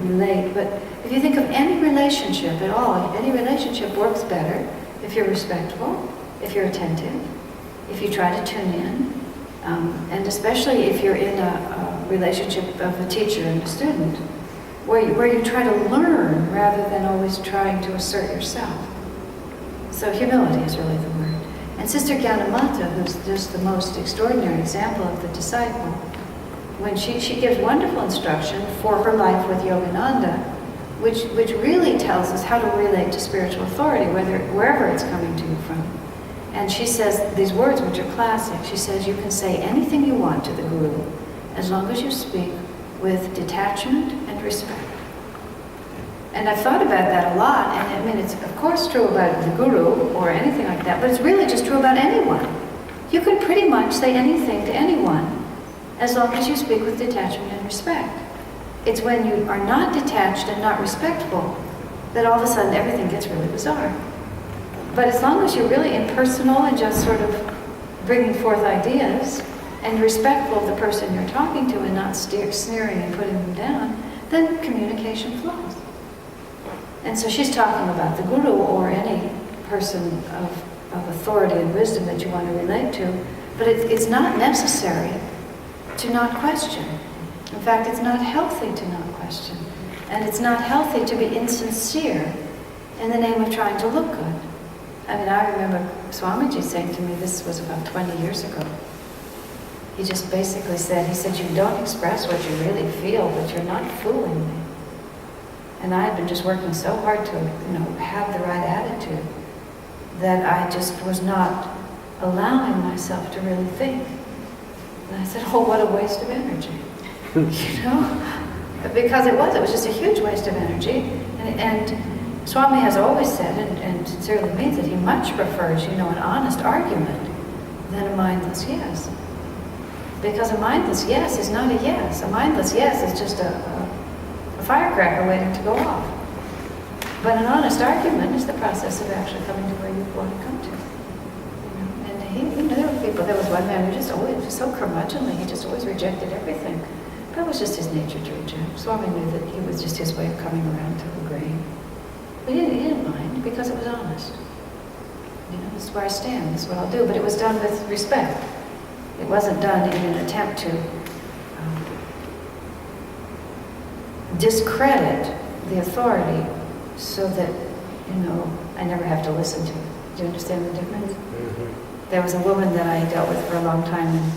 relate. But if you think of any relationship at all, any relationship works better if you're respectful, if you're attentive, if you try to tune in, and especially if you're in a relationship of a teacher and a student, where you try to learn rather than always trying to assert yourself. So humility is really the word. And Sister Gyanamata, who's just the most extraordinary example of the disciple, when she gives wonderful instruction for her life with Yogananda, which really tells us how to relate to spiritual authority, wherever it's coming to you from. And she says these words, which are classic. She says, you can say anything you want to the Guru, as long as you speak with detachment and respect. And I've thought about that a lot, and it's of course true about the Guru or anything like that, but it's really just true about anyone. You can pretty much say anything to anyone, as long as you speak with detachment and respect. It's when you are not detached and not respectful that all of a sudden everything gets really bizarre. But as long as you're really impersonal and just sort of bringing forth ideas and respectful of the person you're talking to and not sneering and putting them down, then communication flows. And so she's talking about the Guru or any person of authority and wisdom that you want to relate to, but it's not necessary to not question. In fact, it's not healthy to not question. And it's not healthy to be insincere in the name of trying to look good. I remember Swamiji saying to me, this was about 20 years ago, he just basically said, you don't express what you really feel, but you're not fooling me. And I had been just working so hard to, have the right attitude that I just was not allowing myself to really think. And I said, oh, what a waste of energy. Because it was just a huge waste of energy. And Swami has always said, and sincerely means it, he much prefers, an honest argument than a mindless yes. Because a mindless yes is not a yes. A mindless yes is just a firecracker waiting to go off. But an honest argument is the process of actually coming to where you want to come to. And there were people, there was one man who just so curmudgeonly, he just always rejected everything. That was just his nature to reject. Swami knew that he was just his way of coming around to the grain. But he didn't mind because it was honest. This is where I stand, this is what I'll do. But it was done with respect. It wasn't done in an attempt to discredit the authority so that, I never have to listen to it. Do you understand the difference? Mm-hmm. There was a woman that I dealt with for a long time, and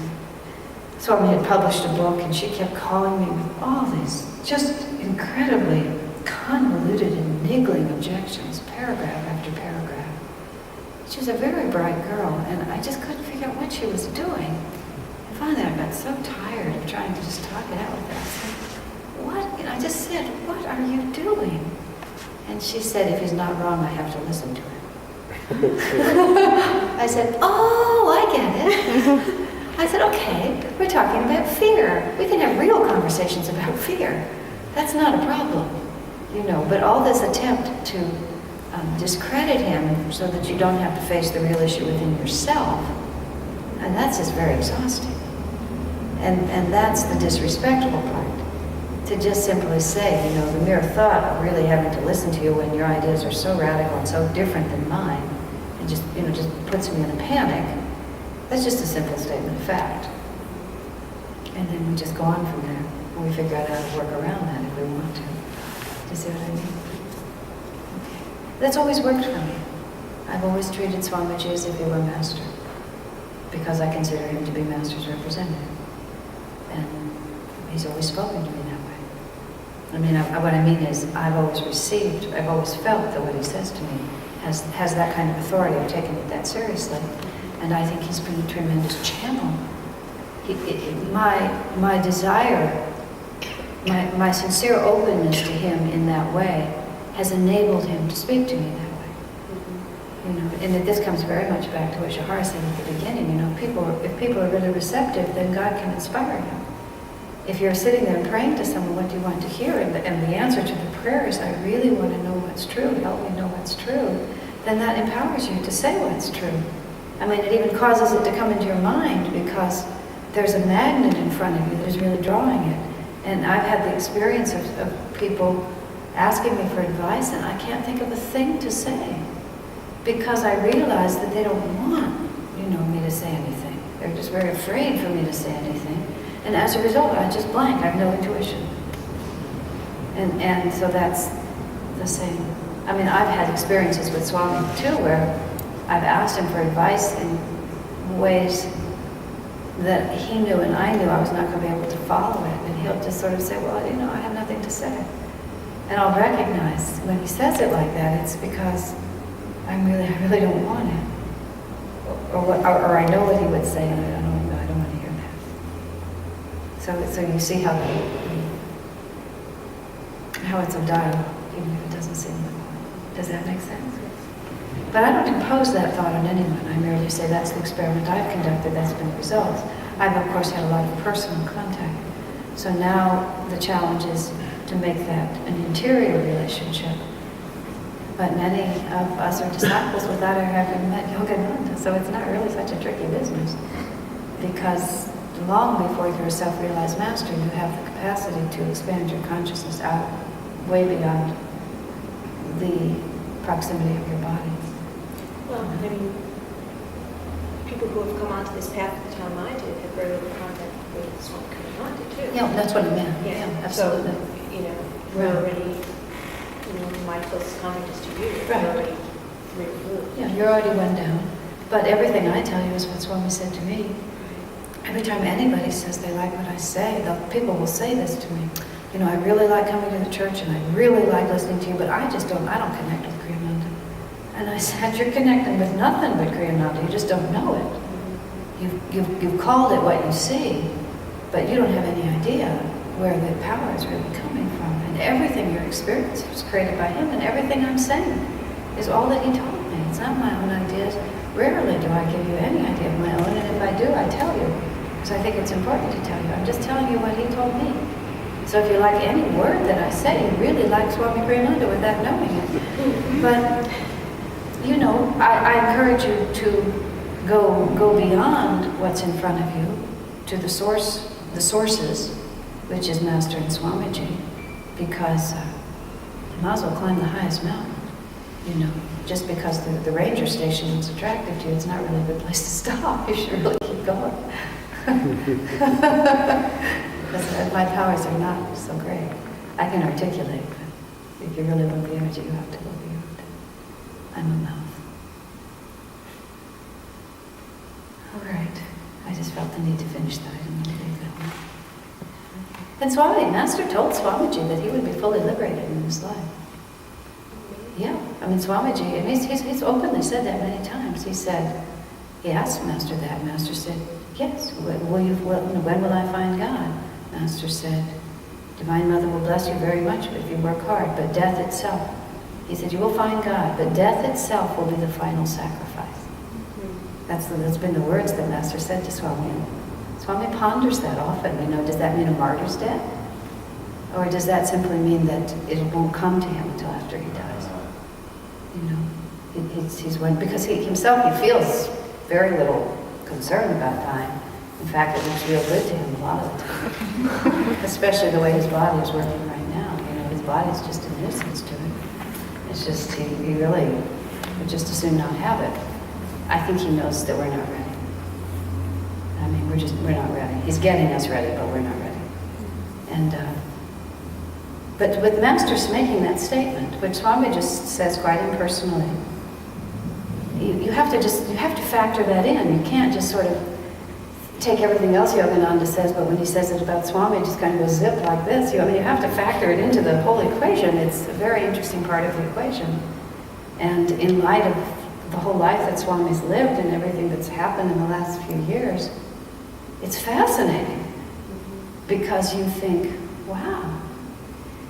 Swami had published a book, and she kept calling me with all these just incredibly convoluted and niggling objections, paragraph after paragraph. She was a very bright girl, and I just couldn't figure out what she was doing. And finally I got so tired of trying to just talk it out with her. I said, what? And I just said, what are you doing? And she said, if he's not wrong, I have to listen to him. I said, oh, I get it. I said, okay, we're talking about fear. We can have real conversations about fear. That's not a problem, you know. But all this attempt to discredit him so that you don't have to face the real issue within yourself, and that's just very exhausting. And that's the disrespectful part. To just simply say, you know, the mere thought of really having to listen to you when your ideas are so radical and so different than mine, and just, you know, just puts me in a panic. That's just a simple statement of fact. And then we just go on from there, and we figure out how to work around that if we want to. Do you see what I mean? Okay. That's always worked for me. I've always treated Swamiji as if he were Master, because I consider him to be Master's representative. And he's always spoken to me that way. I mean, what I mean is, I've always received, I've always felt that what he says to me has that kind of authority. I've taken it that seriously. And I think he's been a tremendous channel. My desire, my sincere openness to him in that way has enabled him to speak to me that way. You know, and this comes very much back to what Shahara said at the beginning. You know, if people are really receptive, then God can inspire them. If you're sitting there and praying to someone, what do you want to hear? And the answer to the prayer is, I really want to know what's true. Help me know what's true. Then that empowers you to say what's true. I mean, it even causes it to come into your mind, because there's a magnet in front of you that is really drawing it. And I've had the experience of people asking me for advice, and I can't think of a thing to say, because I realize that they don't want, you know, me to say anything. They're just very afraid for me to say anything. And as a result, I just blank. I have no intuition. And so that's the same. I mean, I've had experiences with Swami too, where I've asked him for advice in ways that he knew and I knew I was not going to be able to follow it. And he'll just sort of say, well, you know, I have nothing to say. And I'll recognize when he says it like that, it's because I really don't want it. Or I know what he would say, and I don't want to hear that. So you see how it's a dialogue, even if it doesn't seem like one. Does that make sense? But I don't impose that thought on anyone. I merely say that's the experiment I've conducted, that's been the results. I've, of course, had a lot of personal contact. So now the challenge is to make that an interior relationship. But many of us are disciples without ever having met Yogananda, so it's not really such a tricky business. Because long before you're a self-realized master, you have the capacity to expand your consciousness out way beyond the proximity of your body. Well, I mean, people who have come onto this path at the time I did have very little contact with Swami Kriyananda too. Yeah, that's what I meant. Yeah, absolutely. So, you know, we're already, you know, my closest contact is to you. Right. We're already removed. Yeah, you're already one down. But everything I tell you is what Swami said to me. Every time anybody says they like what I say, people will say this to me. You know, I really like coming to the church and I really like listening to you, but I don't connect with Kriyananda. And I said, you're connecting with nothing but Kriyananda, you just don't know it. You've called it what you see, but you don't have any idea where the power is really coming from. And everything you're experiencing was created by him, and everything I'm saying is all that he taught me. It's not my own ideas. Rarely do I give you any idea of my own, and if I do, I tell you. Because I think it's important to tell you. I'm just telling you what he told me. So if you like any word that I say, you really like Swami Kriyananda without knowing it. But, you know, I encourage you to go beyond what's in front of you to the sources, which is Master and Swamiji, because you might as well climb the highest mountain. You know, just because the ranger station is attractive to you, it's not really a good place to stop. You should really keep going. Because my powers are not so great. I can articulate, but if you really want the energy, you have to go beyond. I'm a mouth. All right. I just felt the need to finish that. I didn't want to leave that one. And Master told Swamiji that he would be fully liberated in this life. Yeah, I mean Swamiji, and he's openly said that many times. He asked Master that. Master said, yes, when will I find God? Master said, Divine Mother will bless you very much if you work hard, but death itself. He said, you will find God, but death itself will be the final sacrifice. That's been the words that Master said to Swami. And Swami ponders that often. Does that mean a martyr's death? Or does that simply mean that it won't come to him until after he dies? Because he himself, he feels very little concern about dying. In fact, it looks real good to him a lot of the time. Especially the way his body is working right now. His body is just a nuisance to him. It's just, he really would just as soon not have it. I think he knows that we're not ready. I mean, we're not ready. He's getting us ready, but we're not ready. And, but with Master's making that statement, which Swami just says quite impersonally, you have to factor that in. You can't just sort of take everything else Yogananda says, but when he says it about Swami, it just kind of goes zip like this. You have to factor it into the whole equation. It's a very interesting part of the equation. And in light of the whole life that Swami's lived and everything that's happened in the last few years, it's fascinating. Because you think, wow,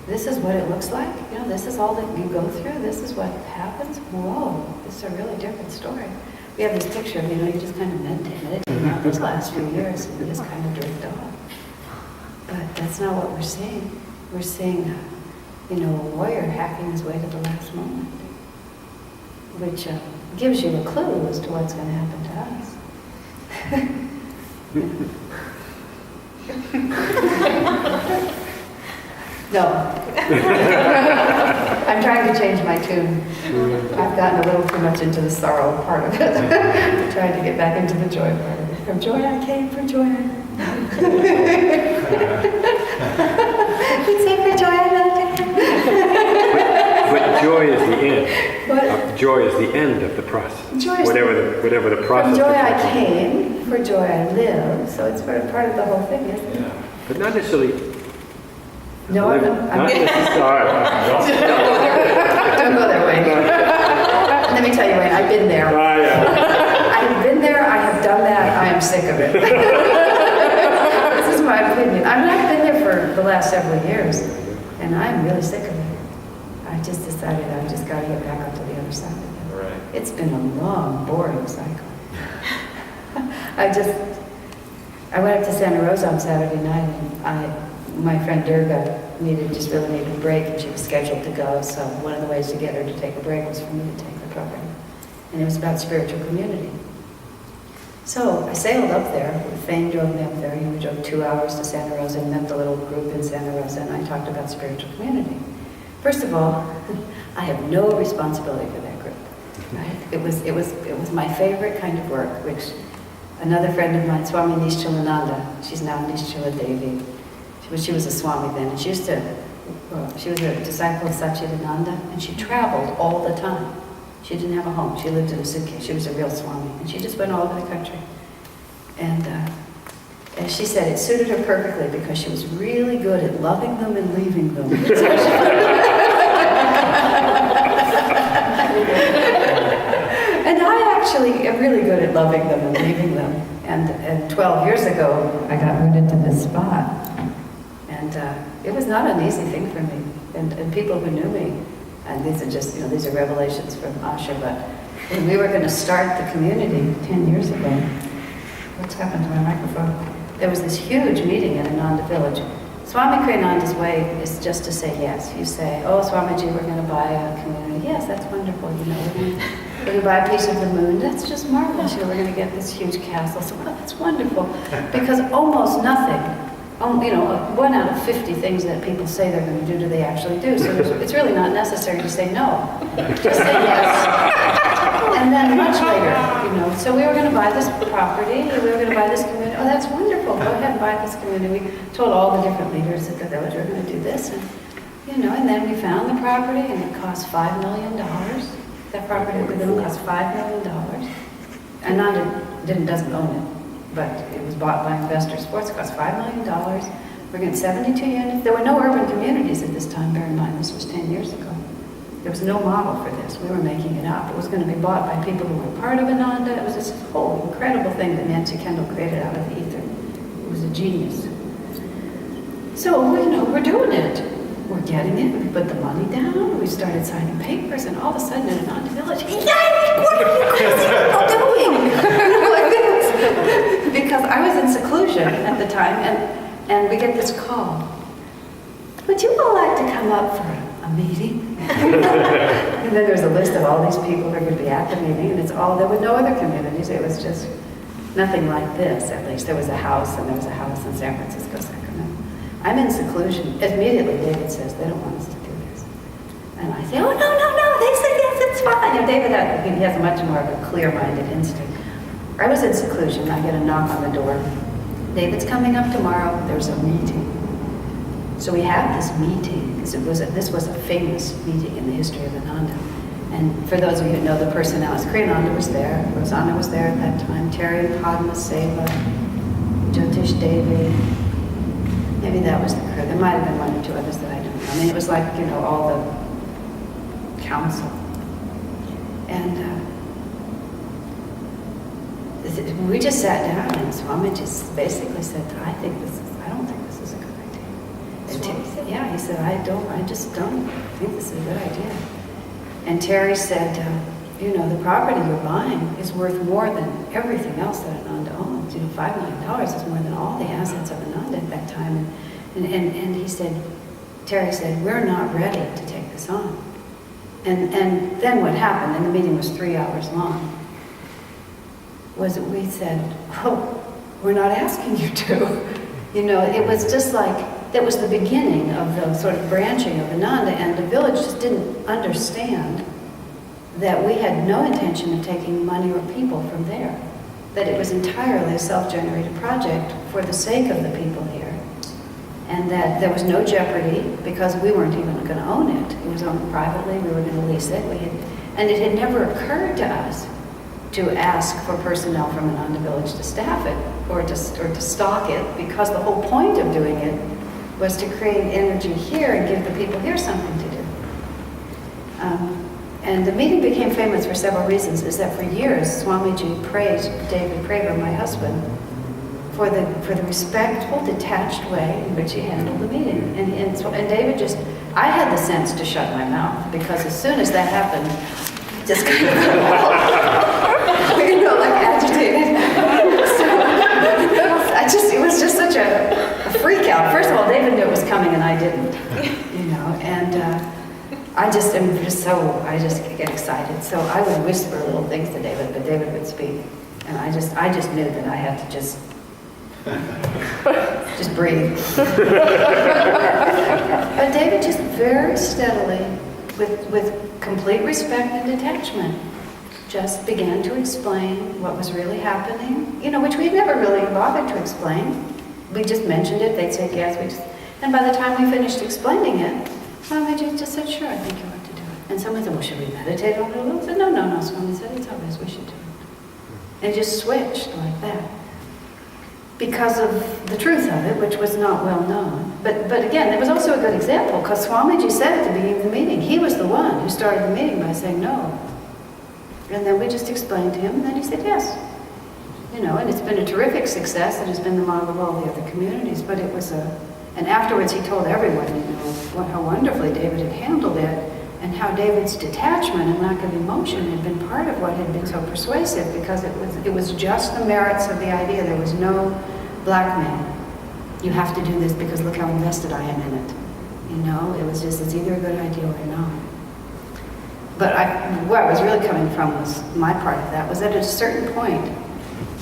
this is what it looks like? This is all that you go through? This is what happens? Whoa, this is a really different story. We have this picture of, you just kind of meditate out these last few years and you just kind of drift off. But that's not what we're seeing. We're seeing, a warrior hacking his way to the last moment, which gives you a clue as to what's going to happen to us. No. I'm trying to change my tune. I've gotten a little too much into the sorrow part of it. Trying to get back into the joy part of it. From joy I came, for joy I for joy I But joy is the end. What? Joy is the end of the process. Whatever the process. From joy I came, for joy I live. So it's sort of part of the whole thing, isn't it? Yeah. But not necessarily. No, not necessarily. Don't go there, Wayne. Let me tell you, Wayne, I've been there. I've been there, I have done that, I am sick of it. This is my opinion. I've been there for the last several years, and I'm really sick of it. I just decided I've just got to get back up to the other side of it. Right. It's been a long, boring cycle. I went up to Santa Rosa on Saturday night, and my friend Durga really needed a break, and she was scheduled to go, so one of the ways to get her to take a break was for me to take the program. And it was about spiritual community. So I sailed up there. Thane drove me up there. We drove 2 hours to Santa Rosa and met the little group in Santa Rosa, and I talked about spiritual community. First of all, I have no responsibility for that group. Right? It was my favorite kind of work, which another friend of mine, Swami Nishchalananda, she's now Nishchala Devi. She was a Swami then, and she was a disciple of Satchidananda, and she traveled all the time. She didn't have a home. She lived in a suitcase. She was a real Swami, and she just went all over the country. And she said it suited her perfectly because she was really good at loving them and leaving them. And I actually am really good at loving them and leaving them. And 12 years ago, I got rooted to this spot. And it was not an easy thing for me. And people who knew me, and these are just, these are revelations from Asha, but when we were going to start the community 10 years ago, what's happened to my microphone? There was this huge meeting in Ananda Village. Swami Kriyananda's way is just to say yes. You say, oh, Swamiji, we're going to buy a community. Yes, that's wonderful. We're going to buy a piece of the moon. That's just marvelous. We're going to get this huge castle. So, well, that's wonderful. Because almost nothing, 1 out of 50 things that people say they're going to do they actually do. So it's really not necessary to say no. Just say yes. And then much later, So we were going to buy this property. We were going to buy this community. Oh, that's wonderful. Go ahead and buy this community. We told all the different leaders at the village we're going to do this. And, and then we found the property, and it cost $5 million. That property at the village cost $5 million. Ananda doesn't own it, but it was bought by investors. For it cost $5 million. We're getting 72 units. There were no urban communities at this time, bear in mind, this was 10 years ago. There was no model for this. We were making it up. It was going to be bought by people who were part of Ananda. It was this whole incredible thing that Nancy Kendall created out of the ether. It was a genius. So, we're doing it. We're getting it. We put the money down. We started signing papers, and all of a sudden in Ananda Village, yay! What are you crazy people doing? Because I was in seclusion at the time, and we get this call. Would you all like to come up for a meeting? And then there's a list of all these people who are going to be at the meeting, and there were no other communities. It was just nothing like this, at least. There was a house, and there was a house in San Francisco, Sacramento. I'm in seclusion. Immediately, David says, they don't want us to do this. And I say, oh, no. They say, yes, it's fine. And David he has much more of a clear-minded instinct. I was in seclusion. I get a knock on the door. David's coming up tomorrow. There's a meeting. So we have this meeting, because this was a famous meeting in the history of Ananda. And for those of you who know the personalities, Kriyananda was there, Rosanna was there at that time, Terry, Padma, Seva, Jyotish Devi. Maybe that was the crew. There might have been one or two others that I don't know. I mean, it was like, all the council. And we just sat down, and Swami just basically said, I don't think this is a good idea. Yeah, he said, I just don't think this is a good idea. And Terry said, the property you're buying is worth more than everything else that Ananda owns. $5 million is more than all the assets of Ananda at that time. And he said, Terry said, we're not ready to take this on. And then what happened, and the meeting was 3 hours long, was that we said, we're not asking you to. It was just like, that was the beginning of the sort of branching of Ananda, and the village just didn't understand that we had no intention of taking money or people from there. That it was entirely a self-generated project for the sake of the people here. And that there was no jeopardy because we weren't even going to own it. It was owned privately, we were going to lease it. And it had never occurred to us to ask for personnel from Ananda Village to staff it or to stock it, because the whole point of doing it was to create energy here and give the people here something to do. And the meeting became famous for several reasons. Is that for years, Swamiji praised David Praver, my husband, for the respectful, detached way in which he handled the meeting. And David I had the sense to shut my mouth, because as soon as that happened, just kind of like agitated. So it was just such a freak out. First of all, David knew it was coming and I didn't, and I just get excited. So I would whisper little things to David, but David would speak. And I just knew that I had to just breathe. But David just very steadily, with complete respect and detachment, just began to explain what was really happening, which we had never really bothered to explain. We just mentioned it, they'd say yes, and by the time we finished explaining it, Swami just said, sure, I think you ought to do it. And someone said, well, should we meditate on it a little? I said, no, Swami said, it's obvious we should do it. And just switched like that. Because of the truth of it, which was not well known. But again, it was also a good example, because Swamiji said at the beginning of the meeting, he was the one who started the meeting by saying no. And then we just explained to him, and then he said yes. And it's been a terrific success. It has been the model of all the other communities, but it was and afterwards he told everyone, how wonderfully David had handled it, and how David's detachment and lack of emotion had been part of what had been so persuasive, because it was just the merits of the idea. There was no blackmail. You have to do this because look how invested I am in it. It was just, it's either a good idea or not. But where I was really coming from was, my part of that was that at a certain point,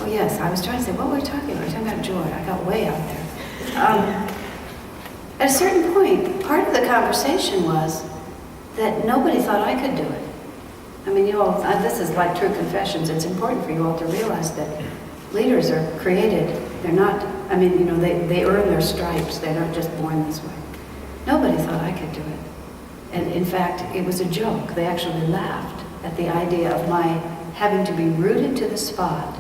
I was trying to say, what were we talking about? We were talking about joy. I got way out there. At a certain point, part of the conversation was that nobody thought I could do it. I mean, this is like true confessions. It's important for you all to realize that leaders are created. They're not, they earn their stripes. They're not just born this way. Nobody thought I could do it. And in fact, it was a joke. They actually laughed at the idea of my having to be rooted to the spot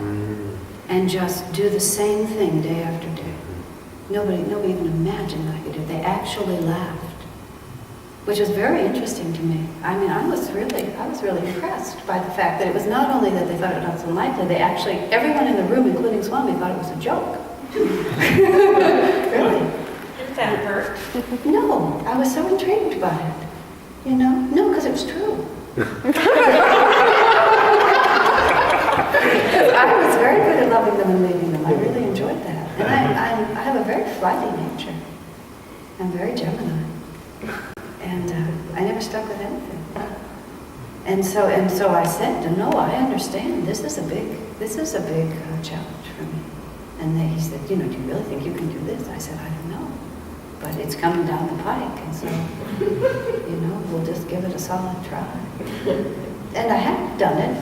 and just do the same thing day after day. Nobody even imagined that I could do it. They actually laughed, which was very interesting to me. I mean, I was really impressed by the fact that it was not only that they thought it was unlikely, they actually, everyone in the room, including Swami, thought it was a joke. Really. Did that hurt? No, I was so intrigued by it. You know? No, because it was true. I was very good at loving them and leaving them. I really enjoyed that. And I have a very flighty nature. I'm very Gemini. And I never stuck with anything. And so I said, no, I understand. This is a big challenge for me. And he said, do you really think you can do this? I said, I don't know. But it's coming down the pike. And so, we'll just give it a solid try. And I have done it,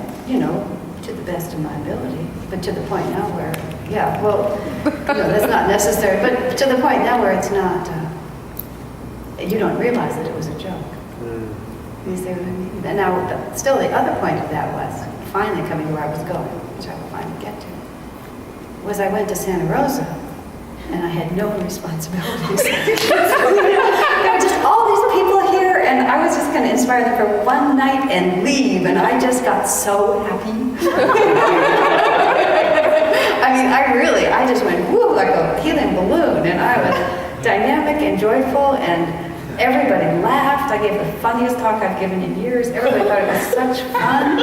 to the best of my ability. But to the point now where, that's not necessary. But to the point now where it's not, you don't realize that it was a joke. You see what I mean? And now, still the other point of that was, finally coming where I was going, which I will finally get to, was I went to Santa Rosa, and I had no responsibilities. There were just all these people here, and I was just going to inspire them for one night and leave, and I just got so happy. I mean, I just went, woo, like a helium balloon, and I was dynamic and joyful, and everybody laughed. I gave the funniest talk I've given in years. Everybody thought it was such fun,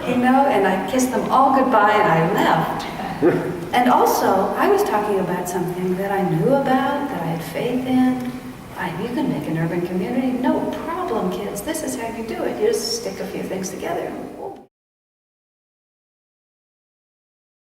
and I kissed them all goodbye, and I left. And also, I was talking about something that I knew about, that I had faith in. You can make an urban community. No problem, kids. This is how you do it. You just stick a few things together.